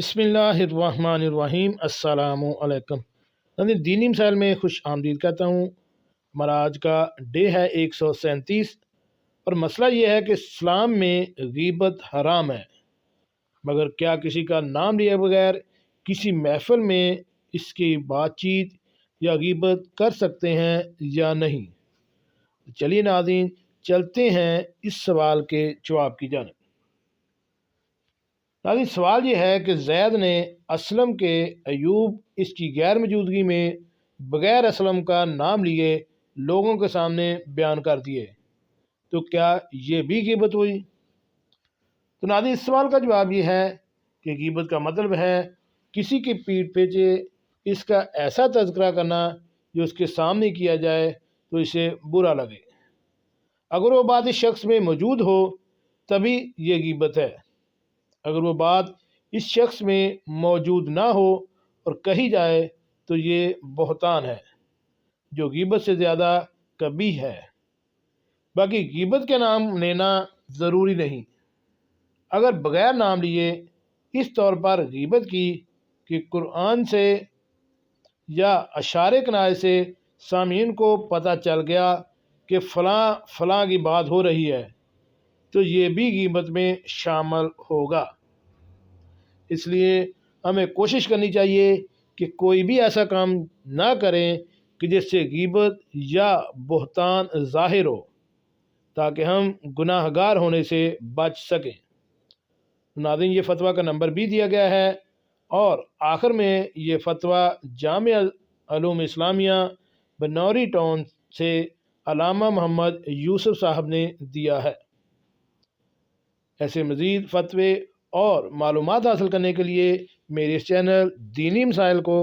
بسم اللہ الرحمن الرحیم۔ السلام علیکم۔ دینی مسائل میں خوش آمدید کہتا ہوں۔ ہمارا آج کا ڈے ہے 137 اور مسئلہ یہ ہے کہ اسلام میں غیبت حرام ہے، مگر کیا کسی کا نام لیے بغیر کسی محفل میں اس کی بات چیت یا غیبت کر سکتے ہیں یا نہیں؟ چلیے ناظرین، چلتے ہیں اس سوال کے جواب کی جانب۔ ناظرین، سوال یہ ہے کہ زید نے اسلم کے ایوب اس کی غیر موجودگی میں بغیر اسلم کا نام لیے لوگوں کے سامنے بیان کر دیے، تو کیا یہ بھی غیبت ہوئی؟ تو ناظرین، اس سوال کا جواب یہ ہے کہ غیبت کا مطلب ہے کسی کی پیٹھ پیچھے اس کا ایسا تذکرہ کرنا جو اس کے سامنے کیا جائے تو اسے برا لگے۔ اگر وہ بات اس شخص میں موجود ہو تبھی یہ غیبت ہے، اگر وہ بات اس شخص میں موجود نہ ہو اور کہی جائے تو یہ بہتان ہے جو غیبت سے زیادہ قبیح ہے۔ باقی غیبت کے نام لینا ضروری نہیں۔ اگر بغیر نام لیے اس طور پر غیبت کی کہ قرآن سے یا اشارے کنائے سے سامعین کو پتہ چل گیا کہ فلاں فلاں کی بات ہو رہی ہے، تو یہ بھی غیبت میں شامل ہوگا۔ اس لیے ہمیں کوشش کرنی چاہیے کہ کوئی بھی ایسا کام نہ کریں کہ جس سے غیبت یا بہتان ظاہر ہو، تاکہ ہم گناہ گار ہونے سے بچ سکیں۔ ناظرین، یہ فتویٰ کا نمبر بھی دیا گیا ہے اور آخر میں یہ فتویٰ جامعہ علوم اسلامیہ بنوری ٹاؤن سے علامہ محمد یوسف صاحب نے دیا ہے۔ ایسے مزید فتوے اور معلومات حاصل کرنے کے لیے میرے اس چینل دینی مسائل کو